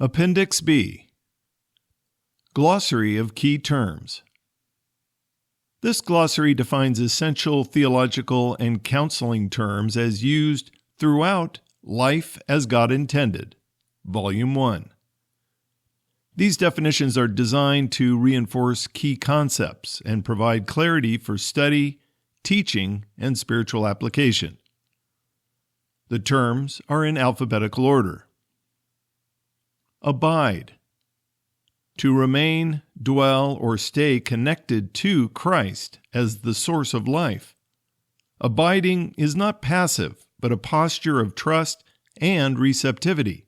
Appendix B. Glossary of Key Terms. This glossary defines essential theological and counseling terms as used throughout Life as God Intended, Volume 1. These definitions are designed to reinforce key concepts and provide clarity for study, teaching, and spiritual application. The terms are in alphabetical order. Abide. To remain, dwell, or stay connected to Christ as the source of life. Abiding is not passive, but a posture of trust and receptivity.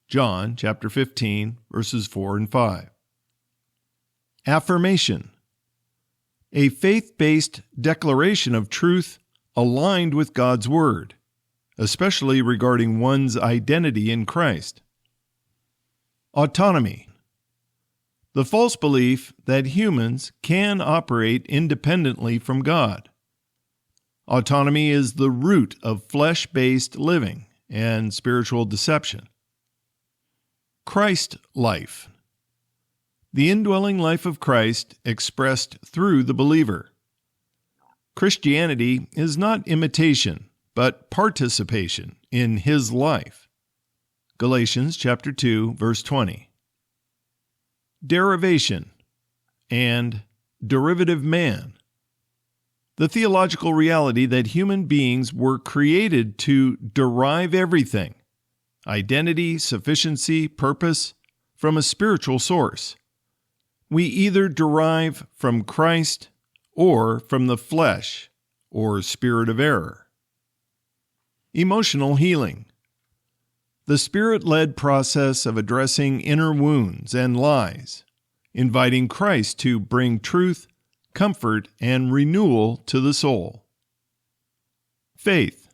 John chapter 15, verses 4 and 5. Affirmation. A faith-based declaration of truth aligned with God's Word, especially regarding one's identity in Christ. Autonomy. The false belief that humans can operate independently from God. Autonomy is the root of flesh-based living and spiritual deception. Christ life. The indwelling life of Christ expressed through the believer. Christianity is not imitation, but participation in His life. Galatians chapter 2, verse 20. Derivation and derivative man. The theological reality that human beings were created to derive everything, identity, sufficiency, purpose, from a spiritual source. We either derive from Christ or from the flesh or spirit of error. Emotional healing. The Spirit-led process of addressing inner wounds and lies, inviting Christ to bring truth, comfort, and renewal to the soul. Faith.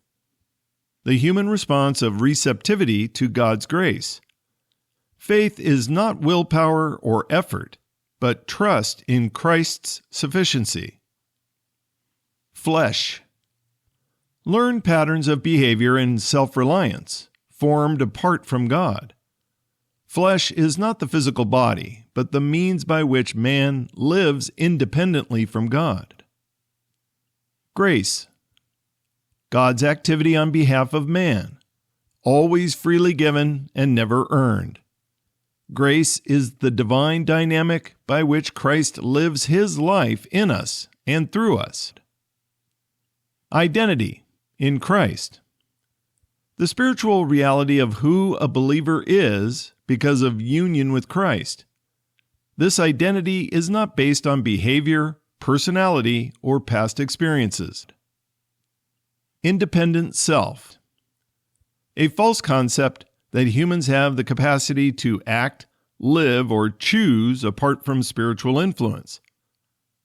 The human response of receptivity to God's grace. Faith is not willpower or effort, but trust in Christ's sufficiency. Flesh. Learned patterns of behavior and self-reliance, formed apart from God. Flesh is not the physical body, but the means by which man lives independently from God. Grace. God's activity on behalf of man, always freely given and never earned. Grace is the divine dynamic by which Christ lives His life in us and through us. Identity in Christ. The spiritual reality of who a believer is because of union with Christ. This identity is not based on behavior, personality, or past experiences. Independent self. A false concept that humans have the capacity to act, live, or choose apart from spiritual influence.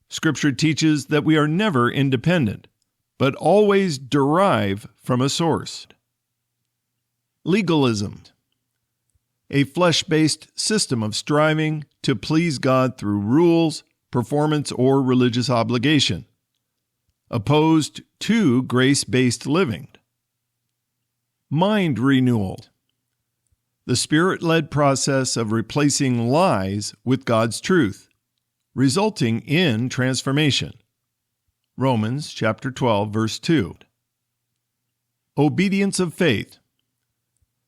Scripture teaches that we are never independent, but always derive from a source. Legalism. A flesh-based system of striving to please God through rules, performance, or religious obligation, opposed to grace-based living. Mind renewal. The Spirit-led process of replacing lies with God's truth, resulting in transformation. Romans chapter 12, verse 2. Obedience of faith.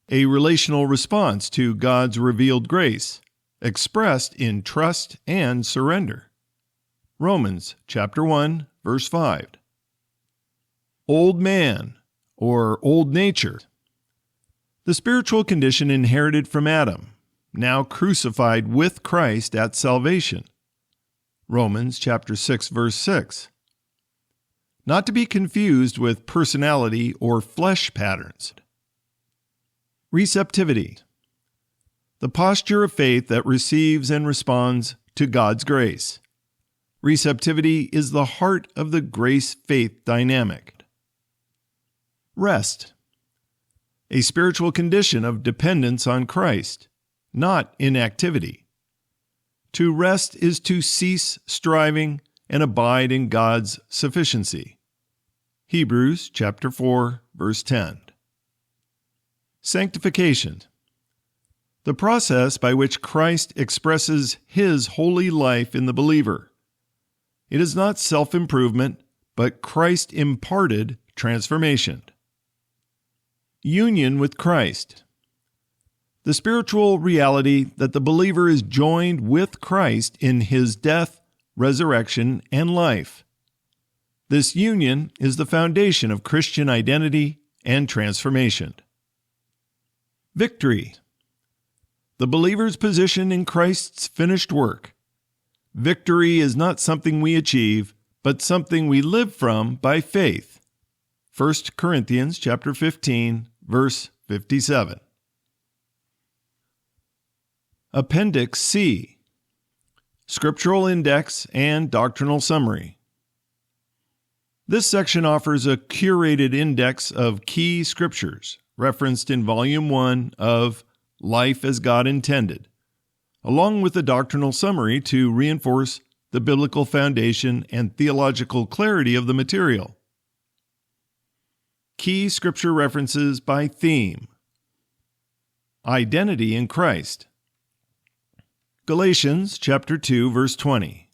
A relational response to God's revealed grace, expressed in trust and surrender. Romans chapter 1, verse 5. Old man, or old nature. The spiritual condition inherited from Adam, now crucified with Christ at salvation. Romans chapter 6, verse 6. Not to be confused with personality or flesh patterns. Receptivity. The posture of faith that receives and responds to God's grace. Receptivity is the heart of the grace-faith dynamic. Rest. A spiritual condition of dependence on Christ, not inactivity. To rest is to cease striving and abide in God's sufficiency. Hebrews chapter 4, verse 10. Sanctification. the process by which Christ expresses His holy life in the believer. It is not self-improvement, but Christ-imparted transformation. Union with Christ. The spiritual reality that the believer is joined with Christ in His death, resurrection, and life. This union is the foundation of Christian identity and transformation. Victory. The believer's position in Christ's finished work. Victory is not something we achieve, but something we live from by faith. 1 Corinthians chapter 15, verse 57. Appendix C. Scriptural Index and Doctrinal Summary. This section offers a curated index of key scriptures referenced in Volume 1 of Life as God Intended, along with a doctrinal summary to reinforce the biblical foundation and theological clarity of the material. Key scripture references by theme. Identity in Christ. Galatians chapter 2, verse 20.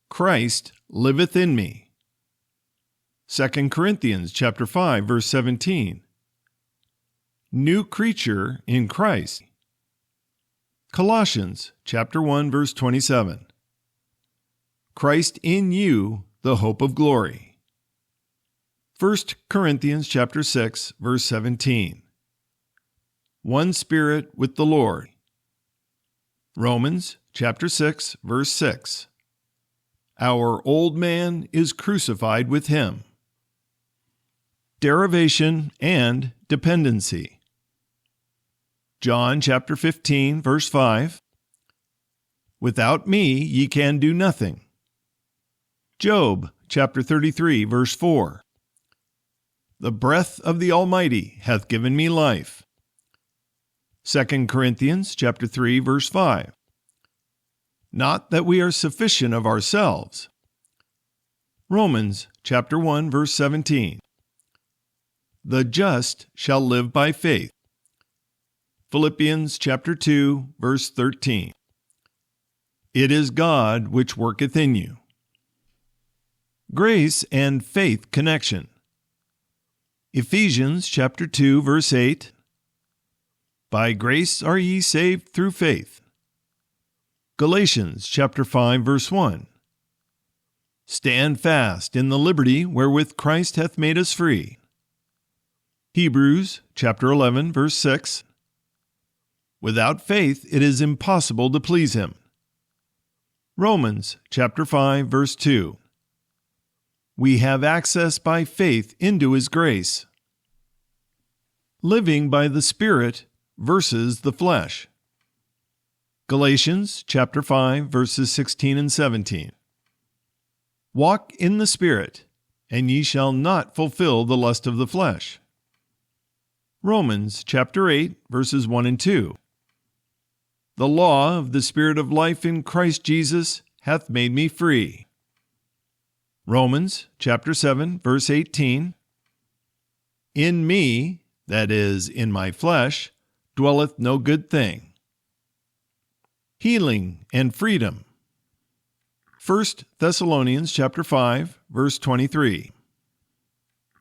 Christ liveth in me. 2 Corinthians chapter 5, verse 17. New creature in Christ. Colossians chapter 1, verse 27. Christ in you, the hope of glory. 1 Corinthians chapter 6, verse 17. One Spirit with the Lord. Romans chapter 6, verse 6. Our old man is crucified with Him. Derivation and dependency. John chapter 15, verse 5. Without me ye can do nothing. Job chapter 33, verse 4. The breath of the Almighty hath given me life. 2 Corinthians chapter 3, verse 5. Not that we are sufficient of ourselves. Romans chapter 1, verse 17. The just shall live by faith. Philippians chapter 2, verse 13. It is God which worketh in you. Grace and faith connection. Ephesians chapter 2, verse 8. By grace are ye saved through faith. Galatians chapter 5, verse 1. Stand fast in the liberty wherewith Christ hath made us free. Hebrews chapter 11, verse 6. Without faith it is impossible to please Him. Romans chapter 5, verse 2. We have access by faith into His grace. Living by the Spirit versus the flesh. Galatians chapter 5, verses 16 and 17. Walk in the Spirit, and ye shall not fulfill the lust of the flesh. Romans chapter 8, verses 1 and 2. The law of the Spirit of life in Christ Jesus hath made me free. Romans chapter 7, verse 18. In me, that is, in my flesh, dwelleth no good thing. Healing and freedom. 1 Thessalonians chapter 5, verse 23.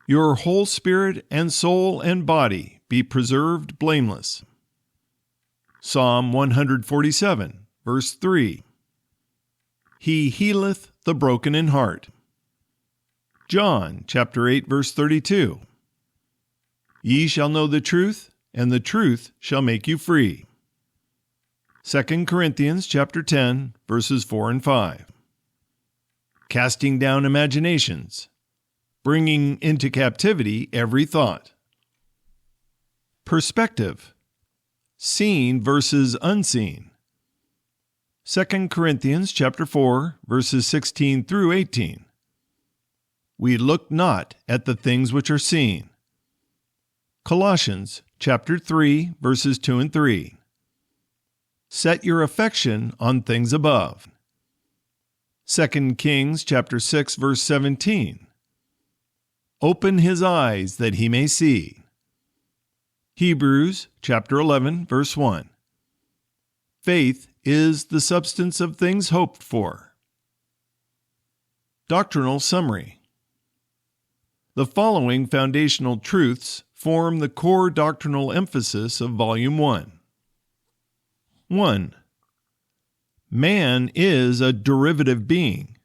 Your whole spirit and soul and body be preserved blameless. Psalm 147, verse 3. He healeth the broken in heart. John chapter 8, verse 32. Ye shall know the truth, and the truth shall make you free. 2 Corinthians chapter 10, verses 4 and 5. Casting down imaginations, bringing into captivity every thought. Perspective. Seen versus unseen. 2 Corinthians chapter 4, verses 16 through 18. We look not at the things which are seen. Colossians chapter 3, verses 2 and 3. Set your affection on things above. 2 Kings chapter 6, verse 17. Open his eyes that he may see. Hebrews chapter 11, verse 1. Faith is the substance of things hoped for. Doctrinal Summary. The following foundational truths form the core doctrinal emphasis of Volume 1. 1. Man is a derivative being.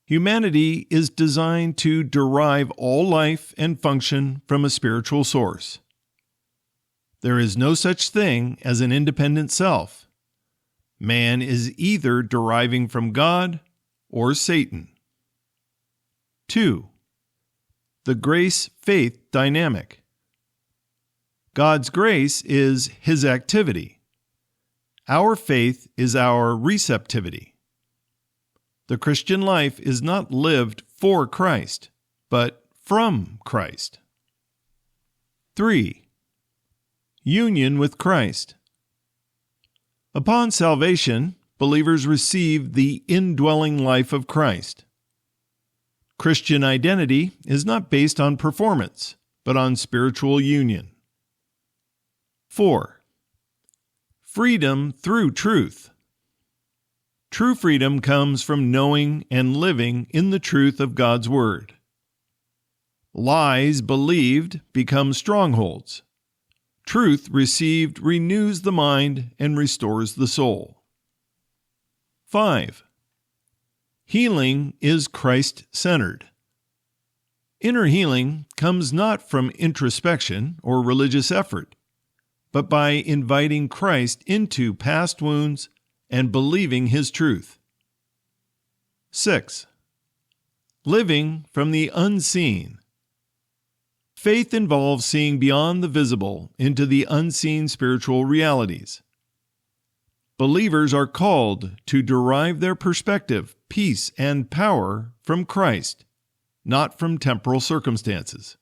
Humanity is designed to derive all life and function from a spiritual source. There is no such thing as an independent self. Man is either deriving from God or Satan. 2. The grace-faith dynamic. God's grace is His activity. Our faith is our receptivity. The Christian life is not lived for Christ, but from Christ. 3. Union with Christ. Upon salvation, believers receive the indwelling life of Christ. Christian identity is not based on performance, but on spiritual union. 4. Freedom through truth. True freedom comes from knowing and living in the truth of God's Word. Lies believed become strongholds. Truth received renews the mind and restores the soul. 5. Healing is Christ-centered. Inner healing comes not from introspection or religious effort, but by inviting Christ into past wounds and believing His truth. 6. Living from the unseen. Faith involves seeing beyond the visible into the unseen spiritual realities. Believers are called to derive their perspective, peace, and power from Christ, not from temporal circumstances.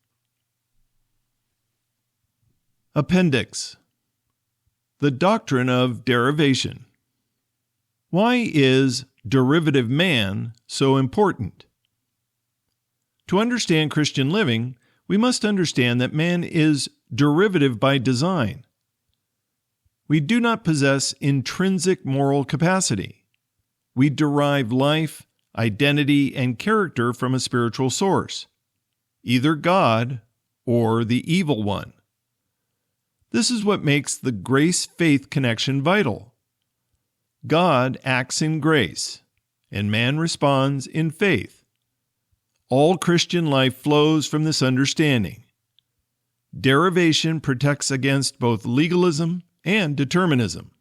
Appendix. The Doctrine of Derivation. Why is derivative man so important? To understand Christian living, we must understand that man is derivative by design. We do not possess intrinsic moral capacity. We derive life, identity, and character from a spiritual source, either God or the evil one. This is what makes the grace-faith connection vital. God acts in grace, and man responds in faith. All Christian life flows from this understanding. Derivation protects against both legalism and determinism.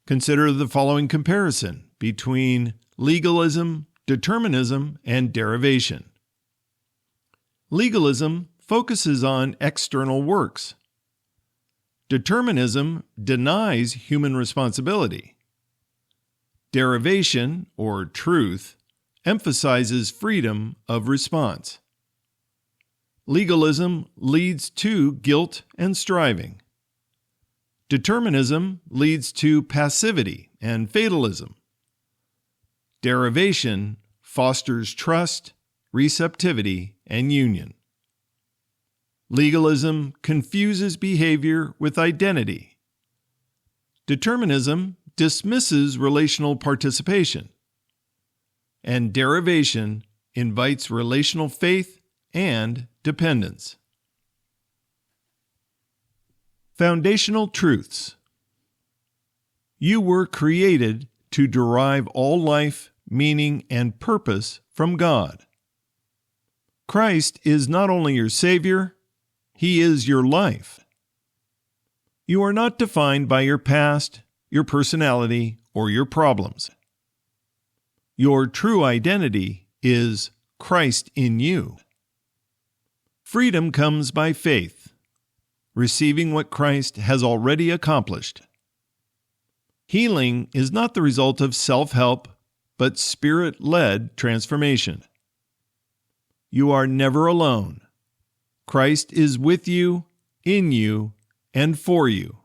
Consider the following comparison between legalism, determinism, and derivation. Legalism focuses on external works. Determinism denies human responsibility. Derivation, or truth, emphasizes freedom of response. Legalism leads to guilt and striving. Determinism leads to passivity and fatalism. Derivation fosters trust, receptivity, and union. Legalism confuses behavior with identity. Determinism dismisses relational participation. And derivation invites relational faith and dependence. Foundational truths. You were created to derive all life, meaning, and purpose from God. Christ is not only your Savior, He is your life. You are not defined by your past, your personality, or your problems. Your true identity is Christ in you. Freedom comes by faith, receiving what Christ has already accomplished. Healing is not the result of self-help, but Spirit-led transformation. You are never alone. Christ is with you, in you, and for you.